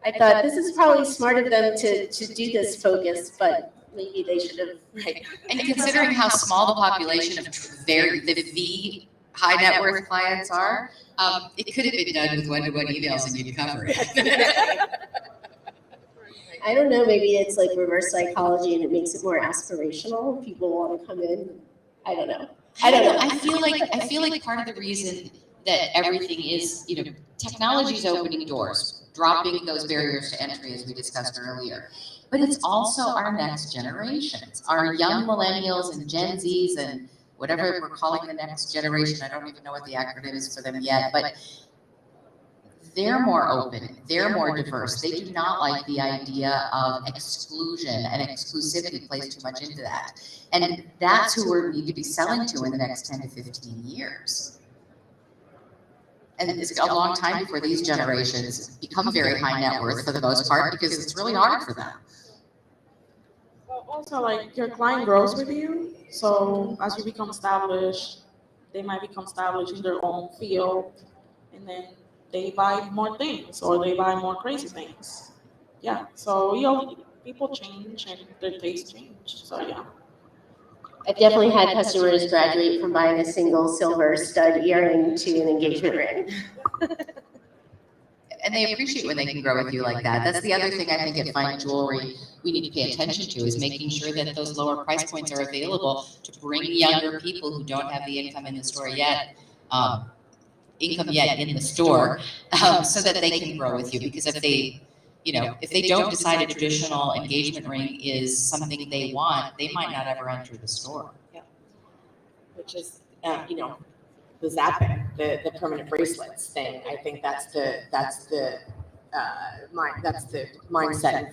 I thought this is probably smart of them to do this focus, but maybe they should have. Right. And considering how small the population of the high net worth clients are, it could have been done with one-to-one emails and you'd cover it. I don't know, maybe it's like reverse psychology and it makes it more aspirational. People want to come in. I don't know. I feel like part of the reason that everything is, technology is opening doors, dropping those barriers to entry as we discussed earlier. But it's also our next generations, our young millennials and Gen Zs and whatever we're calling the next generation. I don't even know what the acronym is for them yet, but they're more open, they're more diverse. They do not like the idea of exclusion, and exclusivity plays too much into that. And that's who we need to be selling to in the next 10 to 15 years. And it's a long time before these generations become very high net worth for the most part, because it's really hard for them. Well, also, like, your client grows with you. So as you become established, they might become established in their own field, and then they buy more things, or they buy more crazy things. Yeah, so people change and their tastes change. So yeah. I've definitely had customers graduate from buying a single silver stud earring to an engagement ring. And they appreciate when they can grow with you like that. That's the other thing I think at fine jewelry we need to pay attention to, is making sure that those lower price points are available to bring younger people who don't have the income in the store yet, in the store, so that they can grow with you. Because if they you know, if they don't decide a traditional engagement ring is something they want, they might not ever enter the store. Which is, you know, the zapping, the permanent bracelets thing. I think that's the mindset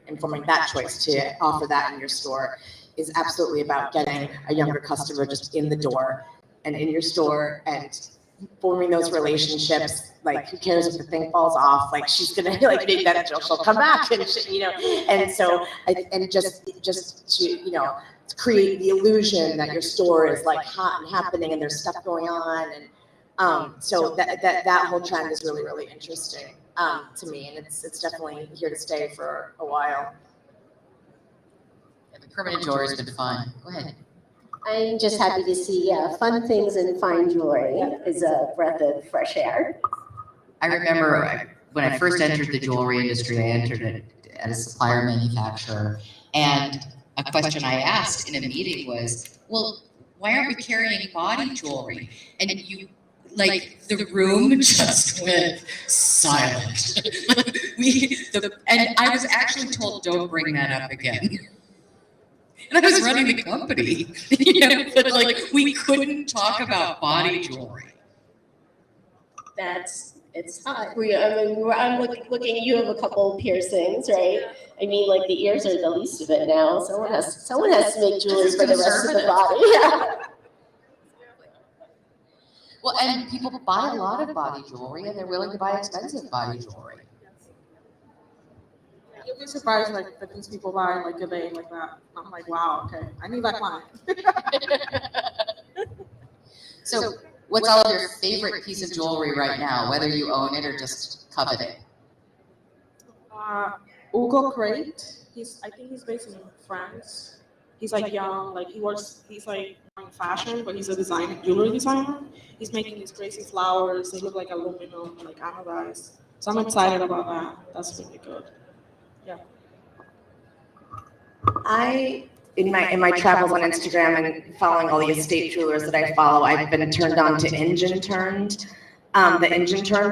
informing that choice to offer that in your store is absolutely about getting a younger customer just in the door and in your store and forming those relationships. Like, who cares if the thing falls off? Like, she's gonna like maybe that she'll come back, and you know. And so, just to, you know, to create the illusion that your store is like hot and happening, and there's stuff going on, and so that whole trend is really, really interesting to me, and it's definitely here to stay for a while. Yeah, the permanent jewelry has been fun. Go ahead. I'm just happy to see, fun things and fine jewelry is a breath of fresh air. I remember when I first entered the jewelry industry, I entered it as a supplier manufacturer, and a question I asked in a meeting was, well, why aren't we carrying body jewelry? And you, like, the room just went silent. And I was actually told, don't bring that up again. And I was running the company, you know, but like, we couldn't talk about body jewelry. It's hot. I'm looking, you have a couple piercings, right? I mean, like, the ears are the least of it now. Someone has to make jewelry for the rest of the body. Yeah. Well, and people buy a lot of body jewelry, and they're willing to buy expensive body jewelry. You'll be surprised, like, the things people buy, like, a day like that. I'm like, wow, okay, I need that client. So, what's all of your favorite piece of jewelry right now, whether you own it or just covet it? Ugo Crate. I think he's based in France. He's like young, like he's like in fashion, but he's a jewelry designer. He's making these crazy flowers. They look like aluminum, like anodized. So I'm excited about that. That's really good. Yeah. In my travels on Instagram and following all the estate jewelers that I follow, I've been turned on to engine turned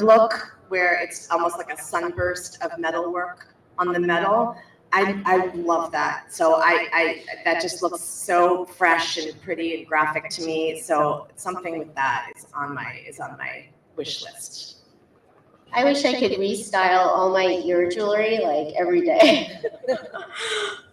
look, where it's almost like a sunburst of metalwork on the metal. I love that. So that just looks so fresh and pretty and graphic to me. So something with that is on my wish list. I wish I could restyle all my ear jewelry like every day.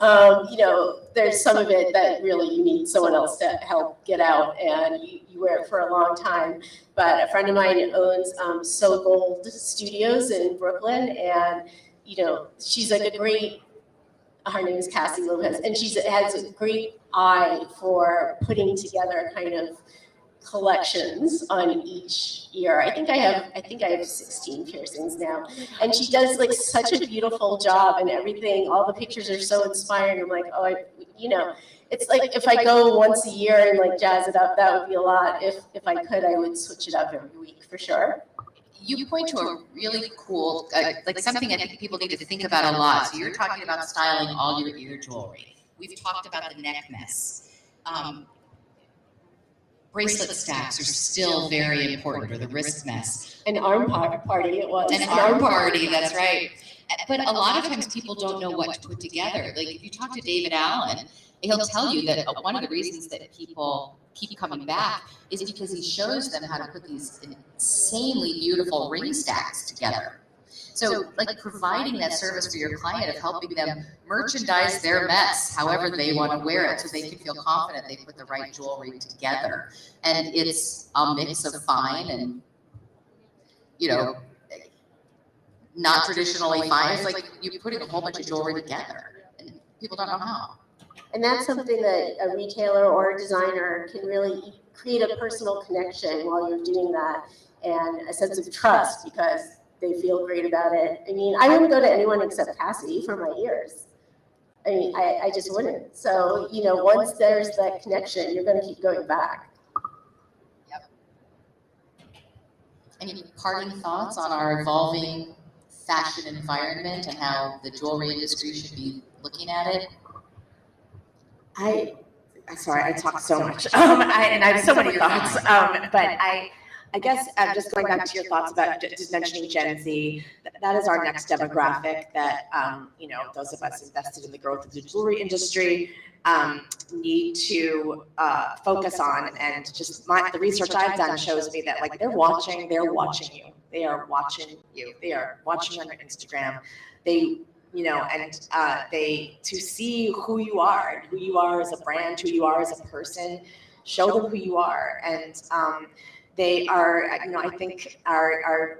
You know, there's some of it that really you need someone else to help get out, and you wear it for a long time. But a friend of mine owns So Gold Studios in Brooklyn, and you know, she's like a great. Her name is Cassie Lopez, and she has a great eye for putting together kind of collections on each ear. I think I have 16 piercings now, and she does like such a beautiful job and everything. All the pictures are so inspiring. I'm like, oh, you know, it's like if I go once a year and like jazz it up, that would be a lot. If I could, I would switch it up every week for sure. You point to a really cool, like something I think people need to think about a lot. So you're talking about styling all your ear jewelry. We've talked about the neck mess. Bracelet stacks are still very important, or the wrist mess. An arm party it was. An arm party, that's right. But a lot of times people don't know what to put together. Like if you talk to David Allen, he'll tell you that one of the reasons that people keep coming back is because he shows them how to put these insanely beautiful ring stacks together. So like providing that service for your client of helping them merchandise their mess however they want to wear it so they can feel confident they put the right jewelry together. And it's a mix of fine and, you know, not traditionally fine. It's like you're putting a whole bunch of jewelry together and people don't know how. And that's something that a retailer or a designer can really create a personal connection while you're doing that, and a sense of trust because they feel great about it. I mean, I wouldn't go to anyone except Cassie for my ears. I mean, I just wouldn't. So, you know, once there's that connection, you're going to keep going back. Yep. Any parting thoughts on our evolving fashion environment and how the jewelry industry should be looking at it? Sorry, I talk so much, and I have so many thoughts. But I guess just going back to your thoughts about just mentioning Gen Z, that is our next demographic that, those of us invested in the growth of the jewelry industry need to focus on. And just the research I've done shows me that like they're watching you. They are watching you. They are watching on your Instagram. They to see who you are as a brand, who you are as a person, show them who you are. And they are, I think our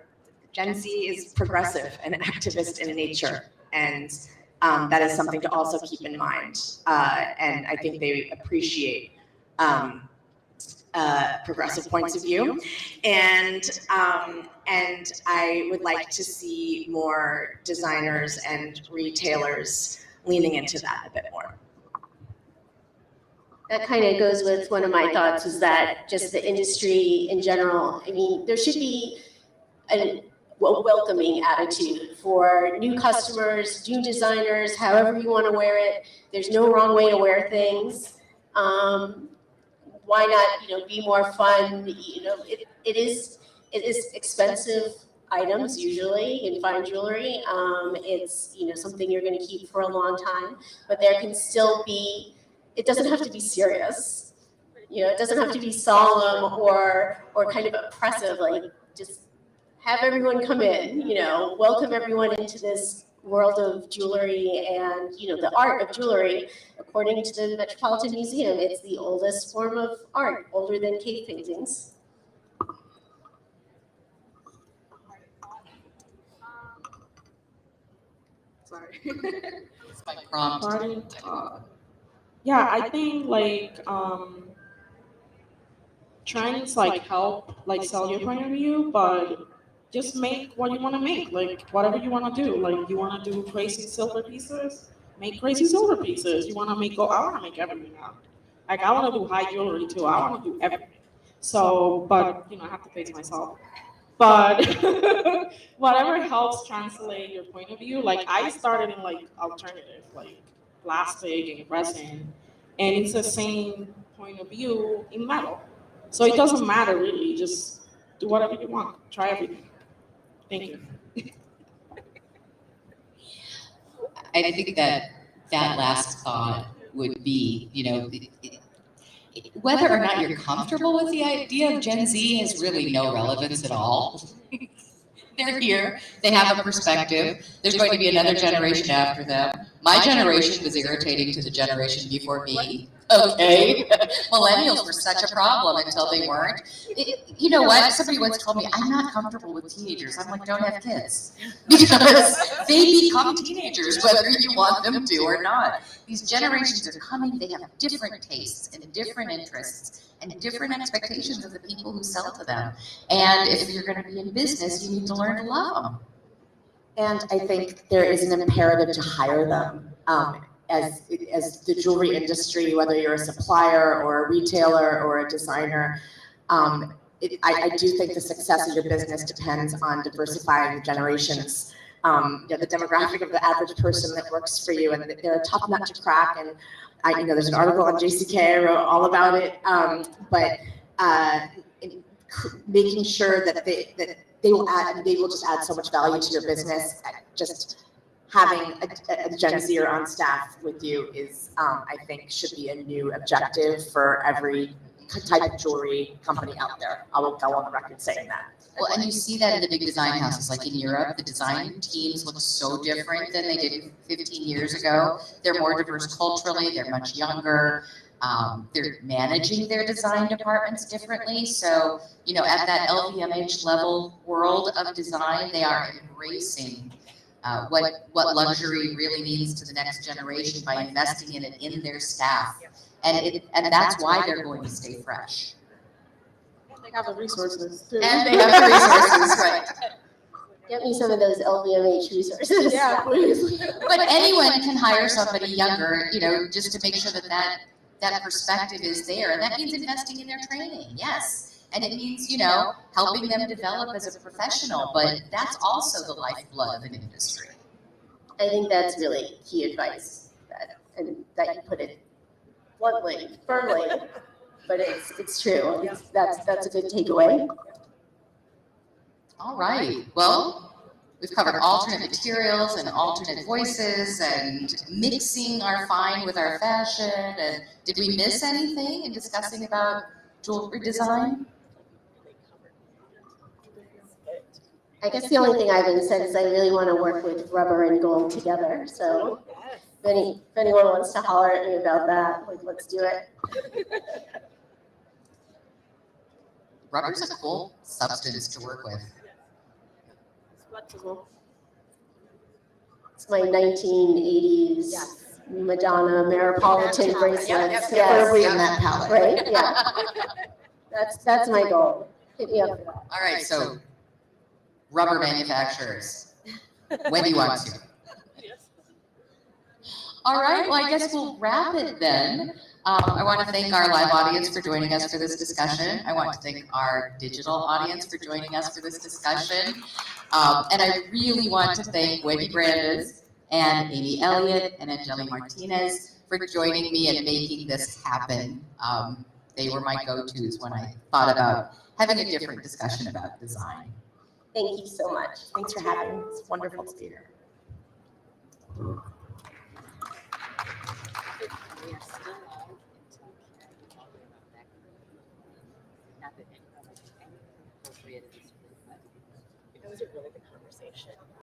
Gen Z is progressive and activist in nature. And that is something to also keep in mind. And I think they appreciate progressive points of view. And I would like to see more designers and retailers leaning into that a bit more. That kind of goes with one of my thoughts, was that just the industry in general, I mean, there should be a welcoming attitude for new customers, new designers, however you want to wear it. There's no wrong way to wear things. Why not, be more fun? It is expensive items usually in fine jewelry. It's, something you're going to keep for a long time, but there can still be, it doesn't have to be serious. It doesn't have to be solemn or kind of oppressive. Like, just have everyone come in, welcome everyone into this world of jewelry and, the art of jewelry. According to the Metropolitan Museum, it's the oldest form of art, older than cave paintings. Sorry. It's my prompt. Party talk. Yeah, I think like trying to like help like sell your point of view, but just make what you want to make, like whatever you want to do. Like you want to do crazy silver pieces, make crazy silver pieces. You want to make gold, I want to make everything out. Like I want to do high jewelry too. I want to do everything. So, but I have to face myself. But whatever helps translate your point of view. Like I started in like alternative, like plastic and resin, and it's the same point of view in metal. So it doesn't matter really. Just do whatever you want. Try everything. Thank you. I think that last thought would be, whether or not you're comfortable with the idea of Gen Z has really no relevance at all. They're here. They have a perspective. There's going to be another generation after them. My generation was irritating to the generation before me. Okay. Millennials were such a problem until they weren't. You know what? Somebody once told me, I'm not comfortable with teenagers. I'm like, don't have kids. Because they become teenagers whether you want them to or not. These generations are coming. They have different tastes and different interests and different expectations of the people who sell to them. And if you're going to be in business, you need to learn to love them. And I think there is an imperative to hire them. As the jewelry industry, whether you're a supplier or a retailer or a designer, I do think the success of your business depends on diversifying the generations. The demographic of the average person that works for you, and they're a tough nut to crack. And there's an article on JCK, I wrote all about it. But making sure that they will just add so much value to your business. Just having a Gen Zer on staff with you is, I think, should be a new objective for every type of jewelry company out there. I will go on the record saying that. Well, and you see that in the big design houses, like in Europe, the design teams look so different than they did 15 years ago. They're more diverse culturally, they're much younger, they're managing their design departments differently. So, at that LVMH level world of design, they are embracing what luxury really means to the next generation by investing in it in their staff. And that's why they're going to stay fresh. They have the resources too. And they have the resources, right. Get me some of those LVMH resources. Yeah, please. But anyone can hire somebody younger, just to make sure that perspective is there. And that means investing in their training, yes. And it means, helping them develop as a professional, but that's also the lifeblood of an industry. I think that's really key advice, and that you put it bluntly, firmly, but it's true. That's a good takeaway. All right, well, we've covered alternate materials and alternate voices and mixing our fine with our fashion. And did we miss anything in discussing about jewelry design? I guess the only thing I haven't said is I really want to work with rubber and gold together. So if anyone wants to holler at me about that, like, let's do it. Rubber's a cool substance to work with. It's flexible. It's my 1980s Yes. Madonna Metropolitan bracelets. Yep. Preferably in that palette. Right, yeah. That's my goal. Hit me up for that. All right, so rubber manufacturers. Wendy wants you. All right, well, I guess we'll wrap it then. I want to thank our live audience for joining us for this discussion. I want to thank our digital audience for joining us for this discussion. And I really want to thank Wendy Brandes and Amy Elliott and Angely Martinez for joining me and making this happen. They were my go-tos when I thought about having a different discussion about design. Thank you so much. Thanks for having me. It's wonderful to be here. We are still on until Karen talking about that. Not that any appropriate is, but It was a really good conversation.